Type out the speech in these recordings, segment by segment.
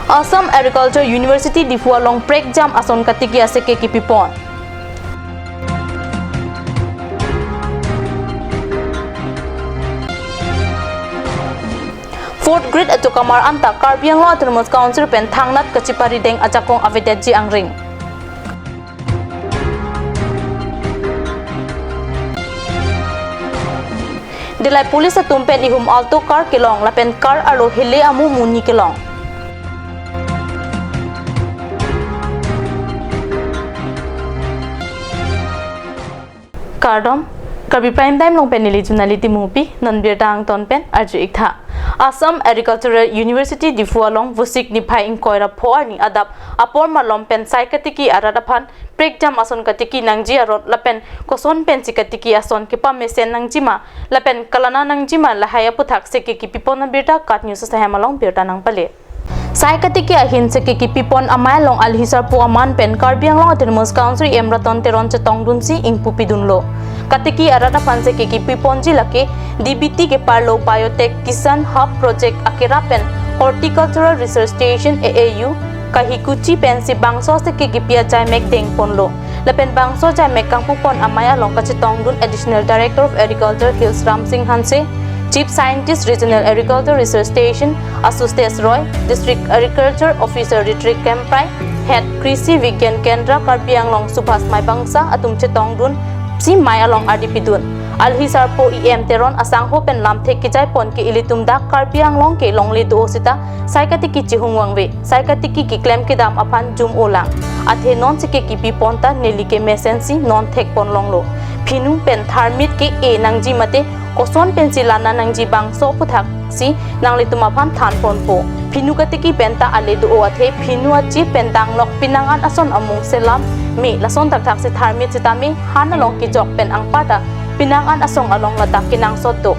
Assam Agriculture University difua long prek jam ason katiki ase ke kipipon. Fourth grade at Kamar anta Karbi ang Autonomous Council pen thangnat kachipari deng ajakong avedetji ang ring. Dilai pulis at tumpen ihum alto car kilong lapen car alo hile amu muni kilong. Kardom Karbi prime time long penili junaliti mupi non birdang ton pen arju ikha. Assam Agricultural University difua long vusik ni phai in koira phor ni adap apor malom pen saikatiki aradaphan prek jam ason katiki nangji arot lapen koson pen sikatiki ason kipa mesen nangjima lapen kalana nangjima lahaya puthak seke ki pipona birta kat news sa hemalong birta nang pale. Saikatiki ahin seke ki pipon amai long alhisar pu aman pen Karbi ang long Autonomous Council emraton teron chetong dunsi ing pupidunlo. Katiki arada panse ke ki piponji lake DBT ke parlo biotech kisan hub project akira pen Horticultural Research Station AAU kahikuchi pen si bangso se ke pia jai mek deng ponlo lapen bangso jai mek kang pupon amaya long kachetong dun Additional Director of Agriculture Hills Ram Singh Hanse Chief Scientist Regional Agriculture Research Station Asustes Roy District Agriculture Officer Retreat Kempai Head Krisi Vigyan Kendra Karbi ang long Subhas Mai Bangsa atum chetong dun si mai along RDP dun alhisar po EM teron asang ho pen lam thek ki jai pon ki ilitum dak Karbi ang long ke long le do sita saikatiki chihungwang we saikatiki ki claim ke dam aphan jum olang athe non sike ki pi ponta neli ke mesensi non thek pon long lo phinu pen tharmit ke e nangji mate koson pen silana nangji bang so puthak si nang litum aphan than pon po phinu katiki penta ale do athe phinu achi pentang lok pinangan ason amung selam me lason tak thak se tharmit sitami hanalong ki jok pen ang pata pinangan asong along latak kinang soto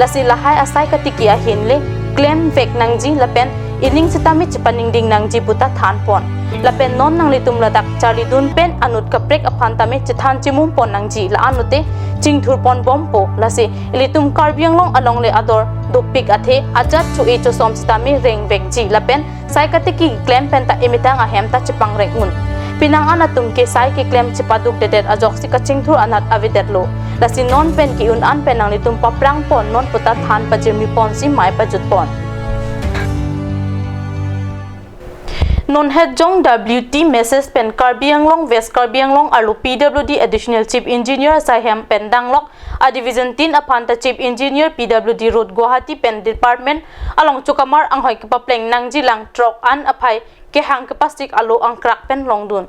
lasi lahay asai katiki ahinle claim vek nangji lapen ining sitami chipaningding nangji buta thanpon lapen non nang litum ladak chari dun pen anut kaprek aphan tami chithan chimum pon nangji la anute chingthur pon bompo lasi ilitum Karbiang long along le ador dopik athe ajat chu e chosom sitami reng vek ji lapen sai katiki claim pen ta imitang ahem ta chipang rengun pinangan atum ke sai ke claim chipaduk dedet ajok si kachingthur anat avidet lo lasi non pen ki un an pen nang litum paprang pon non puta than pajemi pon si mai pajut pon non hejong WT message pen Karbi ang long West Karbi ang long alu PWD Additional Chief Engineer Sahem Pendanglok a Division 10 apanta Chief Engineer PWD Road Guwahati Pen Department along Chukamar ang hoy kapapleng nangji lang truck an apai ke hang kapastik alo ang crack pen long dun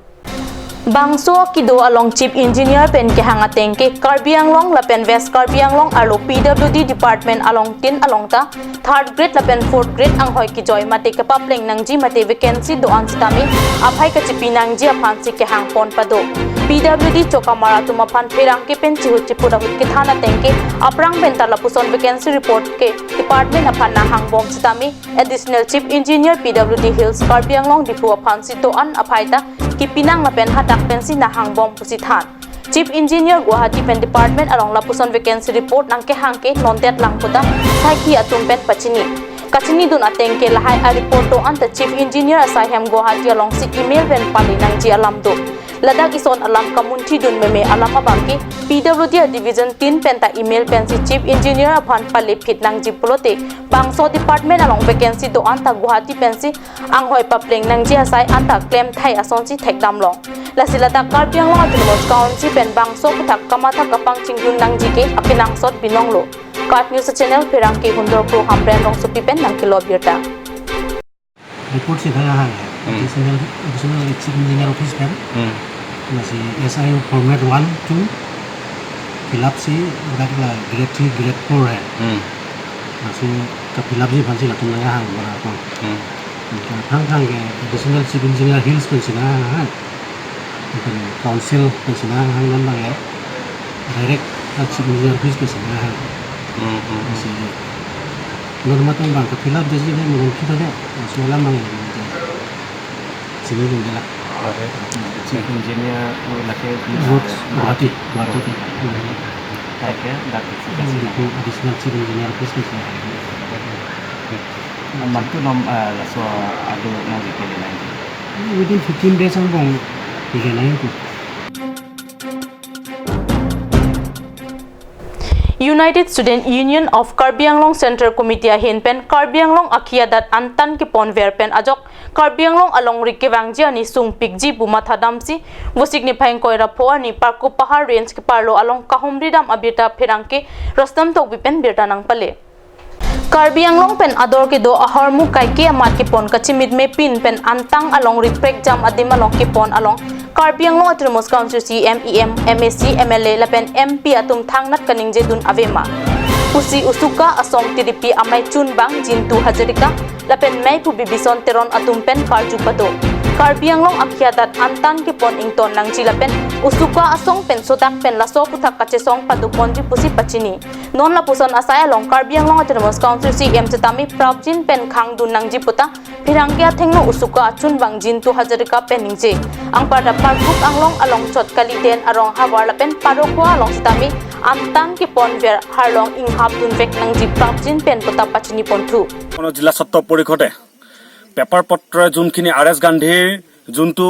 bangso kido along Chief Engineer pen ke hanga tengke Karbi ang long lapen West Karbi ang long alo PWD Department along tin along ta third grade lapen fourth grade ang hoy ki joy mate kapapleng nangji mate vacancy do an sitami aphai ka chipi nangji aphan si ke hang pon pado PWD Chokamara tumaphan pherang ke pen chihu chipura hut ke thana tengke aprang pen tala puson vacancy report ke department aphan na hang bom sitami Additional Chief Engineer PWD Hills Karbi ang long dipu aphan si do an aphai ta ki pinang lapen hatak pen si na hang bom pusi than Chief Engineer Guwahati Pen Department along lapuson vacancy report nang ke hangke nontet lang puta saiki atum pen pachini kachini dun atengke lahai a report to anta Chief Engineer Asahem Guwahati along si email pen pali nang ji alam do ladak ison alam kamunti dun meme alam abangke PWD Division 10 penta email pen si Chief Engineer aphan pali fit nang ji pulote bangso department along vacancy do anta Guwahati pen si ang hoi papleng nang ji asai anta claim thai ason si thekdam long lasilata Karbi ang long Autonomous Council pen bangso puthak kamatha kapang chingjun nang ji ke apinang sot binonglo Kat News Channel perang ke hundor pro hamren rong supi pen nang kilo birta report se thaya hai additional chief engineer office pen masih SI format 1 2 fill up si la grade 3 grade 4 hai masih ka fill up ji phansi la tumna hang bara ko thang thang ke additional chief engineer hills pen sina ha council pen sina hang nan la direct chief engineer office pen sina ha masih norma tong bang ka fill up ji ne mo kita de sola mang sini dun la Chief Engineer laki road Guwahati kayak dak additional chief engineer office pen sina Mantu nom laso adu na dikeli lain. Within 15 days ang bong bigyan ko. United Student Union of Karbi Anglong Central Committee hinpen Karbi Anglong akhia dat antan ki pon verpen ajok Karbi Anglong along rikewangji ani sung pikji buma thadamsi wusik ni phaing koira pho ani parku pahar range ki parlo along kahumri dam abita phirangke rastam tok bipen birta nang pale Karbi Anglong pen ador ke do ahar mu kai ke amat ki pon kachimit me pin pen antang along reprek jam adim along ki pon along Karbi Anglong Autonomous Constituency MEM MSC MLA lapen MP atum thangnat kaning jedun avema usi usuka asong TDP amai chun bang jintu hajarika lapen mai pu bibison teron atum pen karju pato Karbi Anglong akhia dat antan ki pon ington nang jilapen usuka asong pen sotak pen laso puthak kache song padu ponji pusi pachini non la puson asaya long Karbi Anglong Autonomous Constituency Chetami Pravjin pen khang dun nang jiputa pirangkia thengno usuka achun bang jintu hajarika pen ningje ang pada parkuk anglong along chot kaliden arong hawar lapen parokwa along Chetami antang ki pon ver harlong ing hab dun vek nang ji Pravjin pen puta pachini pontu কোন জিলা সত্ত্ব পরিষদে paper পত্র যোনখিনি RS গান্ধীৰ যোনটো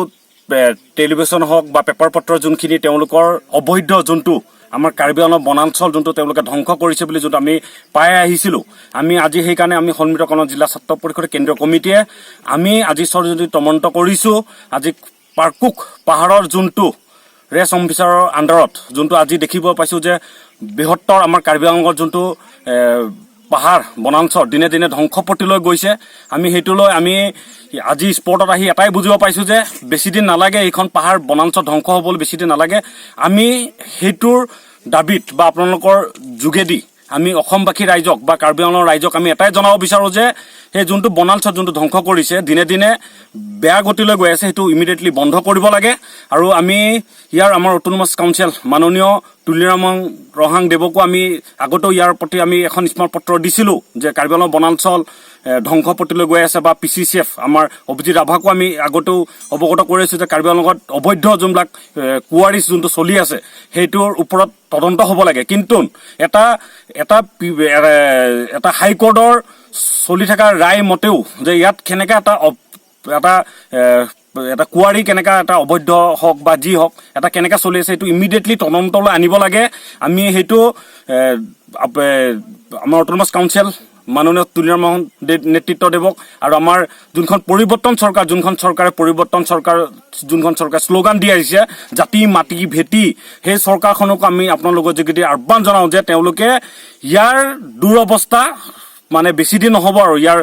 television হওক বা পেপাৰ পত্ৰ যোনখিনি তেওঁলোকৰ অবৈধ যোনটো আমাৰ কাৰ্বি আংলং বনাঞ্চল যোনটো তেওঁলোকে ধ্বংস কৰিছে বুলি যোনটো আমি পাই আহিছিলোঁ আমি আজি সেইকাৰণে আমি সন্মিলিত জিলা ছাত্ৰ পৰিষদৰ কেন্দ্ৰীয় কমিটিয়ে আমি আজি যদি তদন্ত কৰিছোঁ আজি পাৰ্কুক পাহাৰৰ যোনটো ৰেছ অফিচাৰৰ আণ্ডাৰত যোনটো আজি দেখিব পাইছোঁ যে বৃহত্তৰ আমাৰ কাৰ্বি আংলঙৰ যোনটো পাহাৰ বনাঞ্চল দিনে দিনে ধ্বংস পথলৈ গৈছে আমি হেতুলৈ আমি আজি স্পটত আহি এটাই বুজিব পাইছোঁ যে বেছি দিন নালাগে এইখন পাহাৰ বনাঞ্চল ধ্বংস হ'বলৈ বেছি দিন নালাগে আমি হেতুৰ দাবিত বা আপোনালোকৰ যোগেদি আমি অসমবাসী ৰাইজক বা কাৰ্বি আংলঙৰ ৰাইজক আমি এটাই জনাব বিচাৰোঁ যে সেই যোনটো বনাঞ্চল যোনটো ধ্বংস কৰিছে দিনে দিনে বেয়া গতিলৈ গৈ আছে সেইটো ইমিডিয়েটলি বন্ধ কৰিব লাগে আৰু আমি ইয়াৰ আমাৰ অটোনমাছ কাউন্সিল মাননীয় তুলিৰাম ৰহাং দেৱকো আমি আগতেও ইয়াৰ প্ৰতি আমি এখন স্মাৰকপত্ৰ দিছিলোঁ যে কাৰ্বি আংলং বনাঞ্চল ধ্বংস পথলৈ গৈ আছে বা PCCF আমাৰ অভিজিৎ ৰাভাকো আমি আগতেও অৱগত কৰিছোঁ যে কাৰ্বি আংলঙত অবৈধ যোনবিলাক কুৱাৰিছ যোনটো চলি আছে সেইটোৰ ওপৰত তদন্ত হ'ব লাগে কিন্তু এটা এটা এটা হাইকোৰ্টৰ চলি থকা ৰায় মতেও যে ইয়াত কেনেকৈ এটা কুৱাৰী কেনেকৈ এটা অবৈধ হওক বা যি হওক এটা কেনেকৈ চলি আছে সেইটো ইমিডিয়েটলি তদন্তলৈ আনিব লাগে আমি সেইটো আমাৰ অটোনমাছ কাউন্সিল মাননীয় তুলিৰাম নেতৃত্ব দেৱক আৰু আমাৰ যোনখন পৰিৱৰ্তন চৰকাৰ যোনখন চৰকাৰ শ্লোগান দি আহিছে জাতি মাটি ভেটি সেই চৰকাৰখনকো আমি আপোনালোকৰ যোগেদি আহ্বান জনাওঁ যে তেওঁলোকে ইয়াৰ দুৰৱস্থা মানে বেছি দিন নহ'ব আৰু ইয়াৰ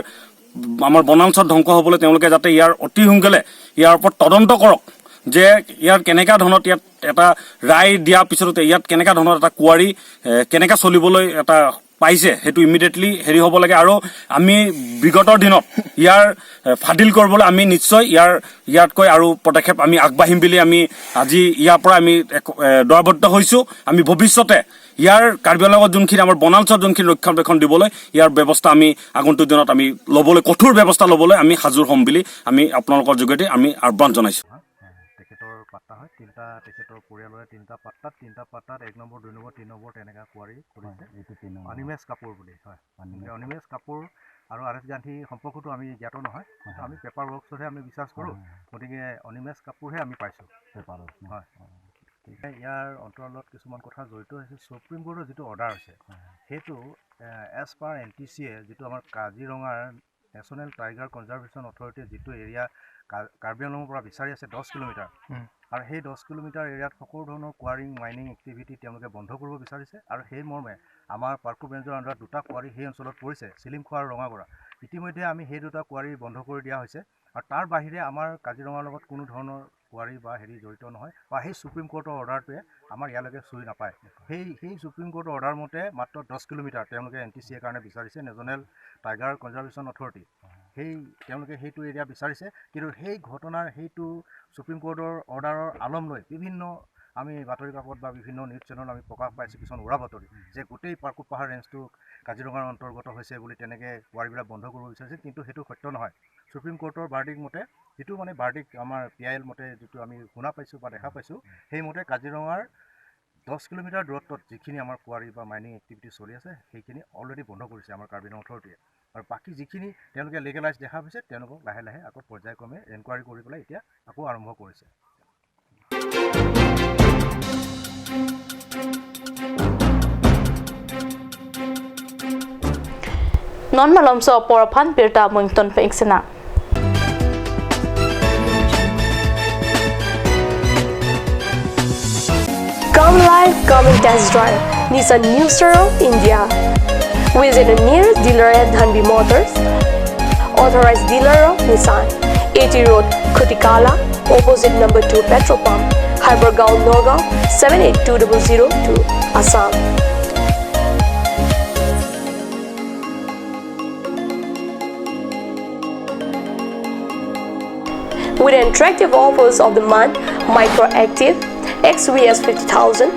আমাৰ বনাঞ্চল ধ্বংস হ'বলৈ তেওঁলোকে যাতে ইয়াৰ অতি সোনকালে ইয়াৰ ওপৰত তদন্ত কৰক যে ইয়াৰ কেনেকুৱা ধৰণত ইয়াত এটা ৰায় দিয়াৰ পিছতে ইয়াত কেনেকুৱা ধৰণৰ এটা কুৱাৰী কেনেকৈ চলিবলৈ এটা পাইছে সেইটো ইমিডিয়েটলি হেৰি হ'ব লাগে আৰু আমি বিগতৰ দিনত ইয়াৰ ফাদিল কৰিবলৈ আমি নিশ্চয় ইয়াতকৈ আৰু পদক্ষেপ আমি আগবাঢ়িম বুলি আমি আজি ইয়াৰ পৰা আমি দৰবদ্ধ হৈছোঁ আমি ভৱিষ্যতে ইয়াৰ কাৰ্বি আংলঙত যোনখিনি আমাৰ বনাঞ্চল যোনখিনি ৰক্ষণাবেক্ষণ দিবলৈ ইয়াৰ ব্যৱস্থা আমি আগন্তুক দিনত আমি ল'বলৈ কঠোৰ ব্যৱস্থা ল'বলৈ আমি সাজু হ'ম বুলি আমি আপোনালোকৰ যোগেদি আমি আহ্বান জনাইছোঁ তেখেতৰ পাত্তা হয় তিনিটা তেখেতৰ পৰিয়ালৰে তিনিটা পাত্তাত 1 নম্বৰ 2 নম্বৰ 3 নম্বৰ তেনেকুৱা কুৱাৰী কৰিছে অনিমেষ কাপুৰ বুলি হয় অনিমেষ কাপুৰ আৰু আৰএছ গান্ধী সম্পৰ্কটো আমি জ্ঞাত নহয় আমি পেপাৰ ৱৰ্কছতহে আমি বিশ্বাস কৰোঁ গতিকে অনিমেষ কাপুৰহে আমি পাইছোঁ পেপাৰত হয় ইয়াৰ অন্তৰালত কিছুমান কথা জড়িত হৈছে সুপ্ৰিম কোৰ্টৰ যিটো অৰ্ডাৰ আছে সেইটো এজ পাৰ NTCA যিটো আমাৰ কাজিৰঙাৰ নেশ্যনেল টাইগাৰ কনজাৰ্ভেশ্যন অথৰিটিয়ে যিটো এৰিয়া কাৰ্বি আংলঙৰ পৰা বিচাৰি আছে 10 কিলোমিটাৰ আৰু সেই 10 কিলোমিটাৰ এৰিয়াত সকলো ধৰণৰ কুৱাৰিং মাইনিং এক্টিভিটি তেওঁলোকে বন্ধ কৰিব বিচাৰিছে আৰু সেই মৰ্মে আমাৰ পাৰ্কো বেঞ্চৰ আণ্ডাৰত দুটা কুৱাৰী সেই অঞ্চলত পৰিছে চিলিমখোৱা আৰু ৰঙাগৰা ইতিমধ্যে আমি সেই দুটা কুৱাৰী বন্ধ কৰি দিয়া হৈছে আৰু তাৰ বাহিৰে আমাৰ কাজিৰঙাৰ লগত কোনো ধৰণৰ কুৱাৰী বা হেৰি জড়িত নহয় বা সেই সুপ্ৰিম কোৰ্টৰ অৰ্ডাৰটোৱে আমাৰ ইয়ালৈকে চুই নাপায় সেই সুপ্ৰিম কোৰ্টৰ অৰ্ডাৰ মতে মাত্ৰ 10 কিলোমিটাৰ তেওঁলোকে NTCA কাৰণে বিচাৰিছে নেশ্যনেল টাইগাৰ কনজাৰ্ভেশ্যন অথৰিটি তেওঁলোকে সেইটো এৰিয়া বিচাৰিছে কিন্তু সেই ঘটনাৰ সেইটো সুপ্ৰিম কোৰ্টৰ অৰ্ডাৰৰ আলম লৈ বিভিন্ন আমি বাতৰি কাকত বা বিভিন্ন নিউজ চেনেল আমি প্ৰকাশ পাইছোঁ কিছুমান উৰা বাতৰি যে গোটেই পাৰ্কো পাহাৰ ৰেঞ্জটো কাজিৰঙাৰ অন্তৰ্গত হৈছে বুলি তেনেকৈ কুৱাৰীবিলাক বন্ধ কৰিব বিচাৰিছে কিন্তু সেইটো সত্য নহয় সুপ্ৰিম কোৰ্টৰ বাৰ্ডিক মতে যিটো মানে বাৰ্ডিক আমাৰ PIL মতে যিটো আমি শুনা পাইছোঁ বা দেখা পাইছোঁ সেইমতে কাজিৰঙাৰ 10 কিলোমিটাৰ দূৰত্বত যিখিনি আমাৰ কুৱাৰী বা মাইনিং এক্টিভিটি চলি আছে সেইখিনি অলৰেডি বন্ধ কৰিছে আমাৰ কাৰ্বি আংলং অথৰিটিয়ে আৰু বাকী যিখিনি তেওঁলোকে লিগেলাইজ দেখা পাইছে তেওঁলোকক লাহে লাহে আকৌ পৰ্যায়ক্ৰমে এনকুৱাৰী কৰি পেলাই এতিয়া আকৌ আৰম্ভ কৰিছে। Non malom so poraphan pirta moington peiksena. Come live, come and test drive Nissan New Sero India. Visit the nearest dealer at Dhanbi Motors. Authorized dealer of Nissan. 80 Road, Horticultural, opposite number 2 petrol pump, Hypergaon, Nagaon, 782002, Assam. With attractive offers of the month, Microactive, XVS 50,000,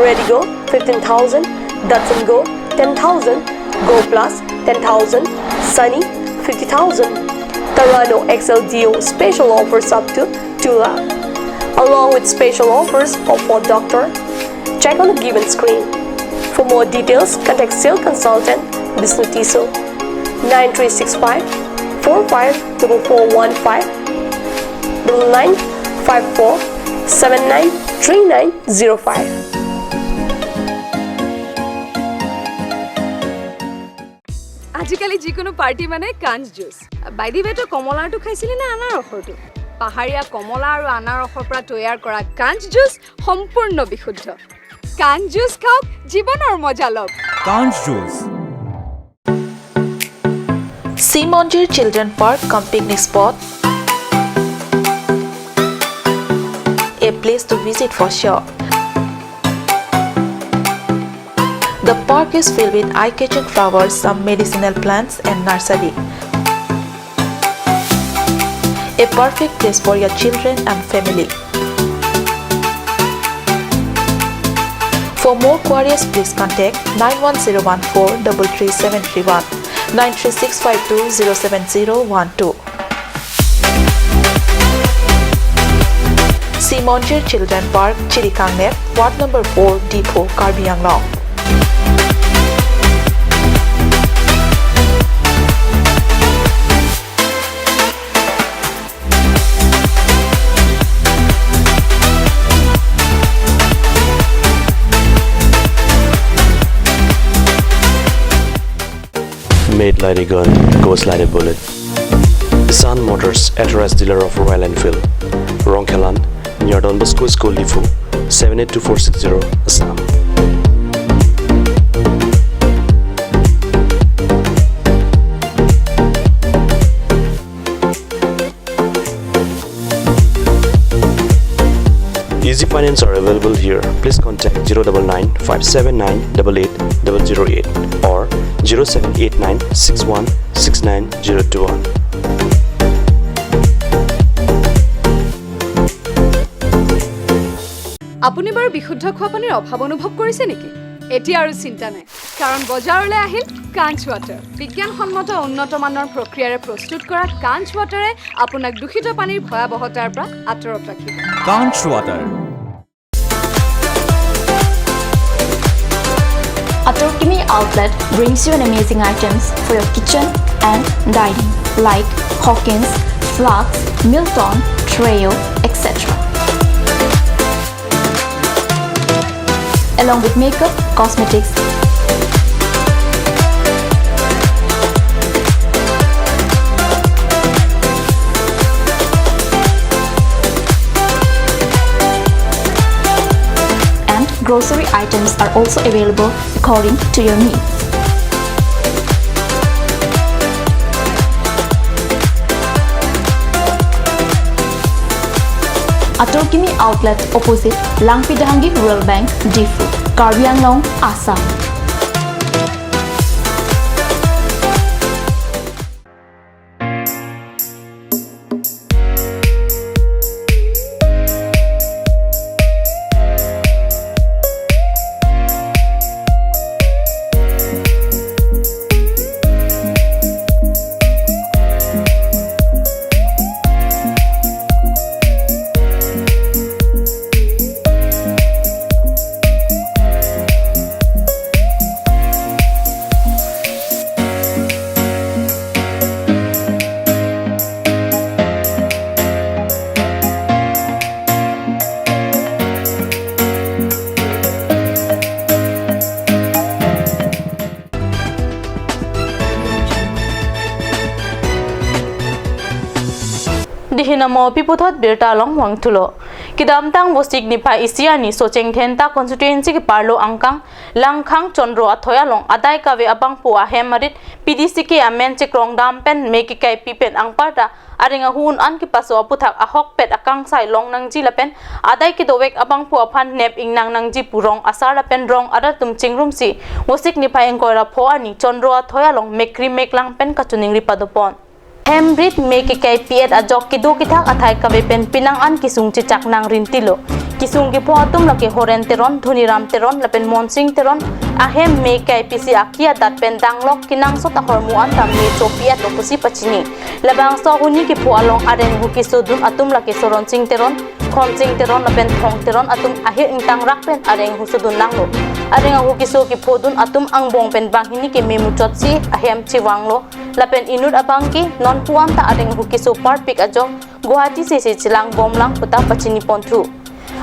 Redigo 15,000, Datsun Go 10,000, Go Plus 10,000, Sunny 50,000, Tarano XLDO special offers up to 2 lakh, along with special offers of Ford Doctor. Check on the given screen. For more details, contact sales consultant Vishnu Tiso 9365 454415 954 793905. আজিকালি যিকোনো party মানে কাঞ্চ juice. বাইদি বেটো কমলাটো খাইছিলি না আনাৰসৰটো? পাহাৰীয়া কমলা আৰু আনাৰসৰ পৰা তৈয়াৰ কৰা কাঞ্চ জুচ সম্পূৰ্ণ বিশুদ্ধ। কাঞ্চ জুচ খাওক, জীৱনৰ মজা লওক। কাঞ্চ juice. Sea Monjir Children Park cum picnic spot. A place to visit for sure. The park is filled with eye-catching flowers, some medicinal plants and nursery. A perfect place for your children and family. For more queries, please contact 91014 33731 93652 07012. Sea Monjir Children Park, Chirikangnet, Ward number 4, Depot, Karbi Anglong. Made like a gun, goes like a bullet. Nissan Motors, authorized dealer of Royal Enfield, Rongkelan, near Don Bosco School, Lifu, 782460, Assam. Easy finance are available here. Please contact 099 579 88008 or 0789 61 69021. আপুনি বাৰু বিশুদ্ধ খোৱা পানীৰ অভাৱ অনুভৱ কৰিছে নেকি? এতিয়া আৰু চিন্তা নাই, কাৰণ বজাৰলৈ আহিল কাঞ্চ ৱাটাৰ। বিজ্ঞানসন্মত উন্নত মানৰ প্ৰক্ৰিয়াৰে প্ৰস্তুত কৰা কাঞ্চ ৱাটাৰে আপোনাক দূষিত পানীৰ ভয়াৱহতাৰ পৰা আঁতৰত ৰাখিব। কাঞ্চ water. Atorkimi outlet brings you an amazing items for your kitchen and dining like Hawkins, Flax, Milton, Treo, etc. Along with makeup, cosmetics, and grocery items are also available according to your needs. Atorkimi outlet opposite Langpidangi Rural Bank, Difu, Karbi Anglong, Assam. Dihinamo piputhot birta long wang thulo kidam tang bosik ni pa isiani so chengthen ta constituency ki parlo angkang langkhang chondro athoya long adai ka ve abang pu a hemarit PDC ke amen chekrong dam pen me ki kai pipen angparta aringa hun an ki paso puthak ahok pet akang sai long nang ji lapen adai ki dowek abang pu aphan nep ingnang nang ji purong asar lapen rong ada tum chingrum si bosik ni pa engkora pho ani chondro athoya long mekri meklang pen kachuning ri padopon Hembrit make kay piet a jok ki do kitak athai ka pen pinang an kisung chi chak nang rintilo kisung ki photum laki horen teron dhuniram teron lapen monsing teron a hem me kay pisi akia dat pen danglok kinang sota hormu an tam me chopiat lo pusi pachini labang so huni ki pho along areng hu ki sodun atum laki soron sing teron khonsing teron lapen thong teron atum ahi ingtang rak pen areng hu sodun nanglo areng hu ki so ki phodun atum angbong pen banghini ki memu chotsi ahem chiwanglo lapen inut abangki non puan ta areng hu ki so parpik ajo Guwahati se chilang bomlang puta pachini ponthu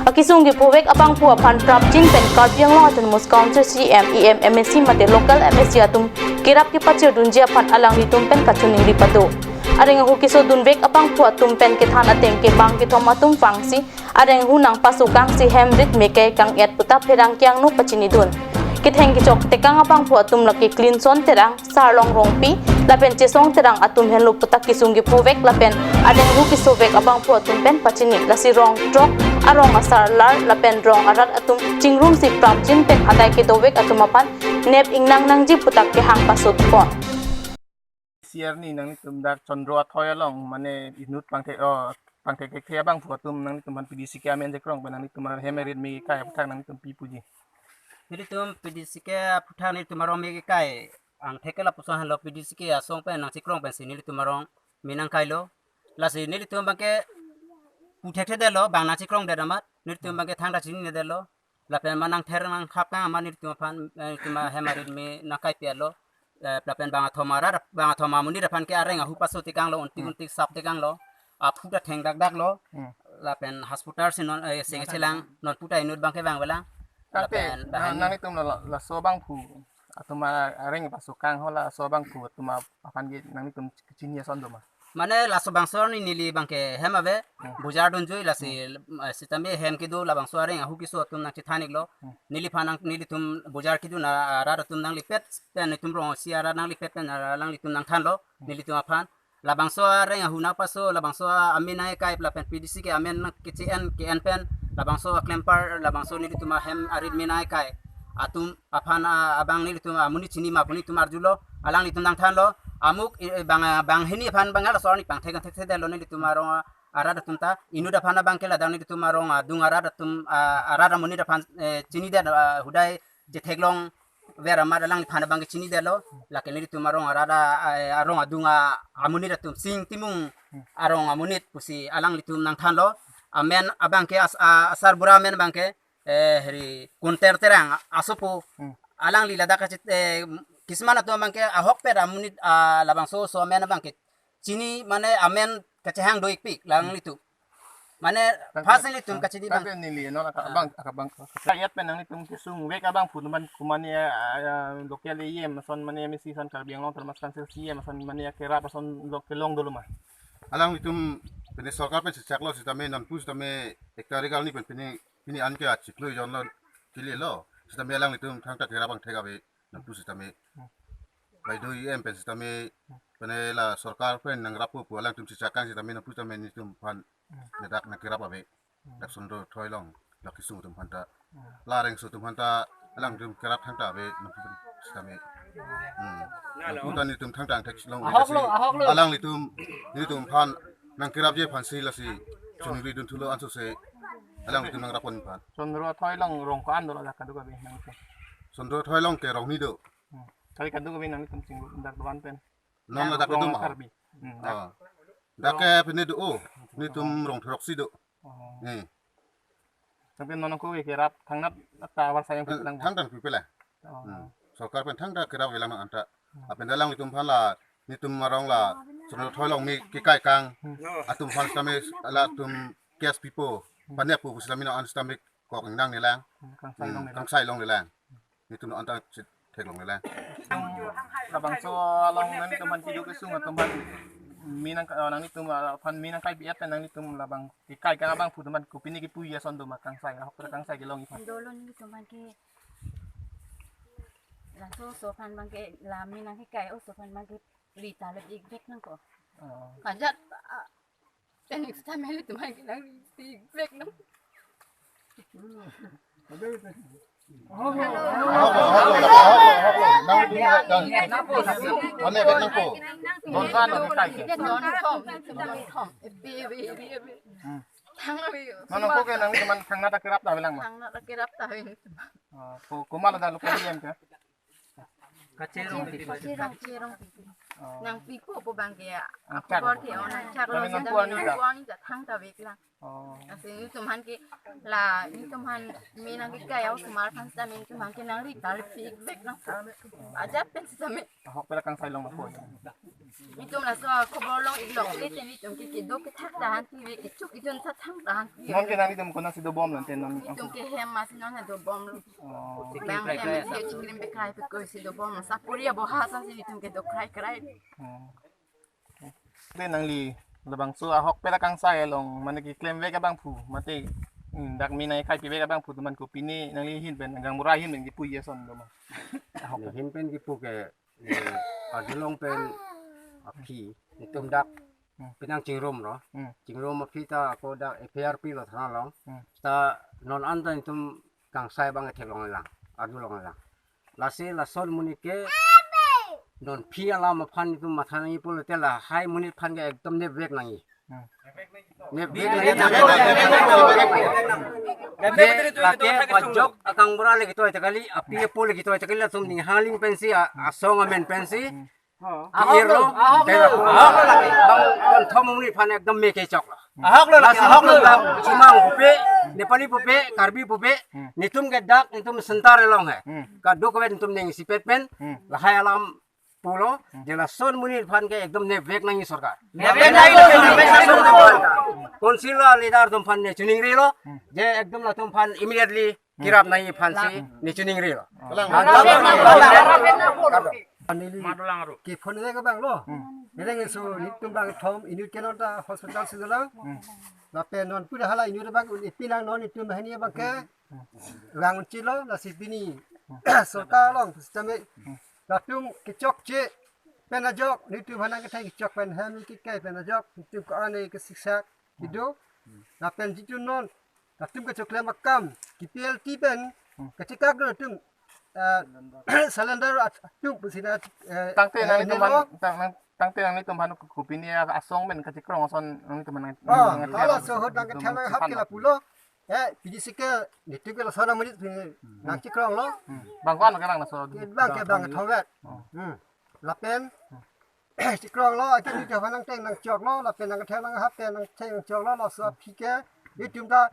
akisung gi phowek abang pu aphan prapchin pen Karbi lo autonomous council CM EM MSC mate local MSC atum kirap ki pachir dunjia phan alang ni tum pen kachuning ripado areng hu ki so dunvek abang pu atum pen ke than ateng ke bang ki thom atum fangsi areng hu nang pasukang si hemrit meke kang et puta pherang kyang nu pachini dun kitheng ki chok tekang apang pu atum laki clean son terang sarlong rongpi lapen chesong terang atum hen lu puta kisung gi phowek lapen areng hu ki so vek abang pu atum pen pachini lasi rong trok arong asar lar lapen rong arat atum chingrum si prapchin pen adai ke dowek atum apan nep ingnang nang ji putak ke hang pasut pon siar ni nang tum dar chondro athoya long mane inut pangte ke thia bang photum nang tum han PDC ke amen jekrong nang tum hemerit mi kai phak nang tum pipuji Jadi tum PDC ke phutha ni tum rong mi kai ang thekela pusa han lo PDC ke asong pen nang chikrong pen sini tum rong minang kai lo la sini tum bangke puthek de lo bang na chikrong de damat ni tum bangke thang da sini de lo la pen manang ther nang khap ka ma ni tum phan tum hemerit mi na kai pe lo plapen bang thoma muni ra phan ke areng hu paso tikang lo unti sap tikang lo a phuta theng dak lo lapen hospital sin non sing chelang non puta inut bang ke bang wala lapen nang ni tum la so bang phu atuma areng paso kang hola so bang phu atuma apan ge nang ni tum chinia son do ma mane la so bang so ni nili bang ke hemabe bujar don joi la si sitame hem ki do la bang so areng hu ki so tum nang thanik lo nili phanang nili tum bujar ki do na ra tum nang lipet pen tum rong si ara nang lipet pen lang li tum nang than lo nili tum aphan la bang so areng hu na paso la bang so aminai kai la pen PDC ke amen ki en pen la bang so klemper la bang so nili tum hem arid minai kai atum aphan abang nili tum amuni chini ma puni tum arjulo alang li tum nang than lo amuk bang hini phan bangal so ni pang thek de lo ni tumarong arada tumta inuda phana bangke la dang ni tumarong dung arada tum arada muni da phan chini de hudai je theklong vera ma dalang phana bangke chini de lo la ke ni tumarong arada arong adunga amuni da tum sing timung arong amunit pusi alang li tum nang than lo amen abangke asar bura men bangke heri kunter terang asopo alang li lada ka kismana to bangke ahok pe ramunit labang so men bangke chini mane amen kachehang doik pik lang litu mane phasili tum kachidi bang ni li no ka bang kayat pe nang ni tum kisung we ka bang phu man kumani local yem son mane mi si son Karbi long termas council yem son mane kera son lokelong dulu ma alang itum pene sarkar pe chak lo sitame nan pu sitame ektarigal ni pini an ke achiklo jon lo kili lo sitame alang itum thang ta kera bang thega be nan pu sitame bai do em pe sitame pene la sarkar pe nang rapu pu alang tum chakang sitame nan pu sitame ni tum phan nedak na kera be dak sundo thoilong la kisung tum phanta la reng su tum phanta alang tum kera thang ta be nan pu sitame Bukan itu tang tek long alang itu pan nang kirap je pan si lasi chungri dun thulo anso se alang itu nang rapon pan sondro thoi long rong ko an do la kadu ka be nang ke sondro thoi long ke rong ni do kali kadu ka be nang tum sing dak doan pen non la dak du ma Karbi dak ke pene do o ni tum rong throk si do ni tapi non ko ke rap thang nat ta war sayang nang thang dan ku pela sarkar pen thang da kirap welang anta apen dalang ni tum phan la ni tum marong la sondro thoi long mi ki kai kang atum phan stame ala tum kes pipo panek pu slamina an stame ko nang ni lang kang sai long ni lang ni tum anta thek long ni lang labang so long nan tum han tidu ke sung tum han มีนางนางนี่ตุ้มพันมีนางไก่เบียดแต่นางนี่ตุ้มละบางไก่กันบางผู้มันกูปีนี้กี่ปุยยาซอนตุ้มกังใส่ฮอกกังใส่กี่ลงอีพัน dolo ni tuman ke la so pan bang ke la mi nang ke kai o so pan bang ke lita le ik bek nang ko kajat ten next time hele tuman ke nang ik bek nang Mana kau kan nanti teman kang nata kerap dah bilang mah. Kang nata kerap dah ini. Kau malah dah lupa diam ke? Kacirong. Nang pipo po bang kaya. Aku berarti orang cakap orang sedang buang ini datang dah bilang. Asyik tuman ke lah, ini tuman minang ke kaya, semar kan sedang minang tuman ke nang rik tarik feedback nang. Aja pen sedang. Hok pada kang sailong mah. Itu lah soal kobolong ilok itu ni tuh kita ke tak tahan TV kecuk itu tak tahan. Non ke nanti tuh kau nasi do bom nanti non. Itu ke hemas non do bom lu. Bang hemas dia cikirim bekrai pekoi si do bom. Sapuri bahasa sih itu ke do krai. Then nang li labang suah hok pada kang sailong mana ke klaim vega bang pu mati dak minai kai pi vega bang pu teman kopi ni nang li hin ben gang murah hin ben ki puy son do mah. Hok hin pen ki pu ke adilong pen api nitum dak pinang cingrum ro cingrum api ta ko dak PRP lo thana long ta non anda nitum kang sai bang thek long lang adulong lang lasi lason munike non pi ala ma phan nitum mathana ni pul te la hai munit phan ge ekdom ne vek nangi ne vek lake pajok akang bura le gito takali api pul gito takali tum ning haling pensi asong amen pensi Iro, pero ahok lagi, bang thom muni pan ekdom meke chok lah. Ahok lo, cimang pupe, Nepali pupe, Karbi pupe, nitum gedak, nitum sentar elong hai. Kaduk kau nitum neng sipet pen, lahai alam pulo, jelas son muni pan ke ekdom ne vek nangi sorkar. Konsila lidar tum pan ne tuning rilo, je ekdom lah tum pan immediately kirap nangi pan si ne tuning rilo. Ki phone ne ka bang lo ne nge so ni tum bang thom inu kenota hospital sidalang la pe non pu hala inu bang ni pinang non ni tum hani bang ke rang chi lo la si bini sarkar long sisteme la tum ki chok che pena jok ni tum hana ke thai ki chok pen ham ki kai pena jok ni tum ko ane ke siksa hidu la pen ji tu non la tum ke chok le makam ki pel ti pen ketika ke tum Salender tu bersina tangte nang itu man tangte nang itu man kopi ni asong men kacik krong son nang itu man. Kalau sohut nang kecana hap kila pulo, piji sike itu kila sana menit nang cikrong lo. Bangkuan kelang naso. Bang ke bang thawet. Lapen cikrong lo aja ni jawa nang teng nang jok lo, lapen nang kecana nang hap teng nang teng jok lo lo so pike itu tum ta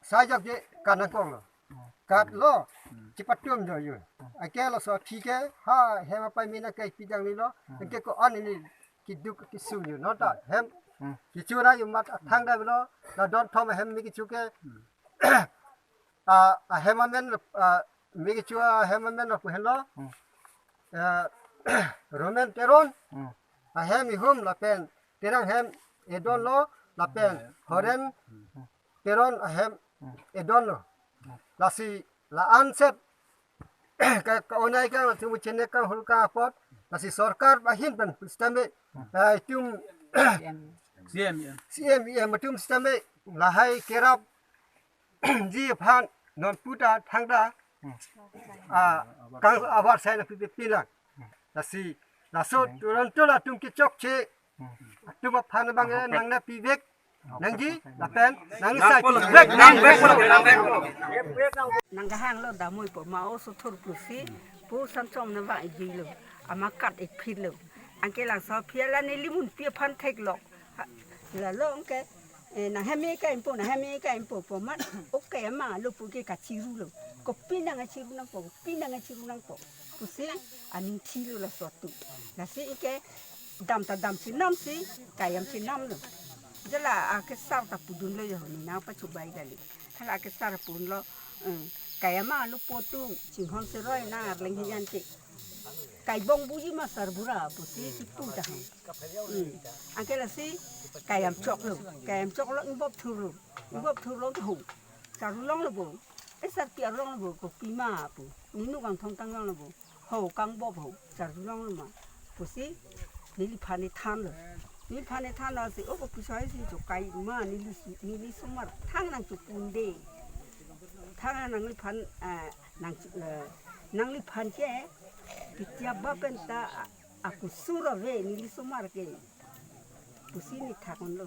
sajak je kanang kong lo. Kat lo cepat tum jo yo ake lo so thike ha hema pai mina kai pijang ni lo ke ko an ni kiduk kisu yo no ta hem kichura yo mat thang da lo la don thom hem mi kichu ke a hema men mi kichu hema men ko hello romen teron a hem mi hum la pen terang hem edon lo la pen horen teron a hem edon lo lasi la ansep ka onai ka tu chene ka hulka pot lasi sarkar bahin pen sisteme tum CM tum sisteme lahai kerap ji phan non puta thangda kang awar sai na pipila lasi laso turan tola tum ki chok che tum phan bang nang na pivek nangji lapen nang sai nang hang lo da mui po ma o so thur pu si pu san chom na wa ji lo ama kat ek phit lo anke lang so phia la ne limun pi phan thek lo la lo ke na ha me ka impo na ha me ka impo po ma o ke ma lo pu ke ka chi ru lo ko pi na nga chi ru nang po pi na nga chi ru nang po pu si aning chi lo la so tu la si ke dam ta dam si nam si ka yam si nam lo jala ke sa ta pu dun lo yo ni na pa chu bai ga li thala ke sa pu lo kaya ma lu potu ching hon se roi na leng hian ti ไก่บงบุยมาสารบุระปุสิสิปูจังอันเกลสิไก่ยำจอกเลยไก่ยำจอกแล้วอิบอบทูรุอิบอบทูรุหูสารร้องระบุไอสารเปียร้องระบุกับปีมาปุนี่นุกังทองตั้งร้องระบุหูกังบอบหูสารร้องระมาปุสินี่ลิพานิทานเลยนี่พานิทานเราสิโอ้กับผู้ชายสิจุกไก่มานี่ลิสมัรทั้งนางจุกุนเดทั้งนางลิพันนางลิพันแก่Tiap benda aku suruh ni semua ke, pusing ni takkan lo.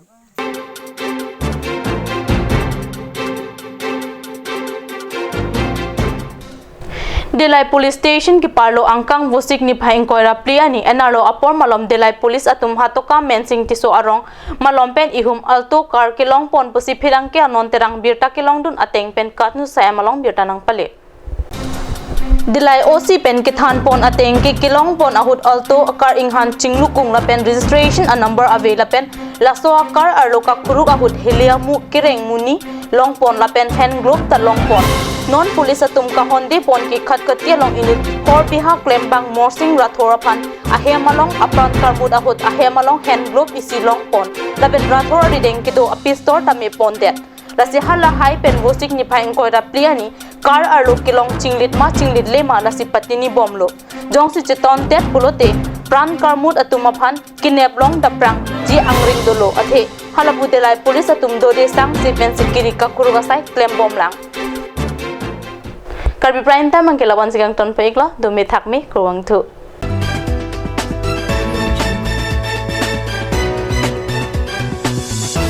Delay Police Station ki parlo angkang vosik ni phaing koira pliani enalo apor malom Delay Police atum hatoka mensing tiso arong malom pen ihum alto car kilong pon pusi phirang ke anon terang birta kilong dun ateng pen katnu saya malong birta nang pale Delay OC pen ki than pon ateng ki kilong pon ahut alto akar inghan chinglu kung la pen registration a number avail pen laso akar arloka khuruk ahut helia mu kireng muni long pon la pen hand group ta long pon non police atum ka hondi pon ki khat katia long init Karbi ha claim bang morsing rathora phan ahemalong apran karmud ahut ahemalong hand group isi long pon la pen rathora rideng ki do apistor ta me pon det lasi hala hai pen vosik ni phaing koira pliani car arlo kilong chinglit lema lasi patini bomlo jongsi cheton tet pulote pran karmut atuma phan kinep long da prang ji angring dolo athe halabu delai police atum dode sang sepen sikiri ka kuruga sai claim bom lang Karbi prime time ang kilawan sigang ton paikla do me thakme kurwang thu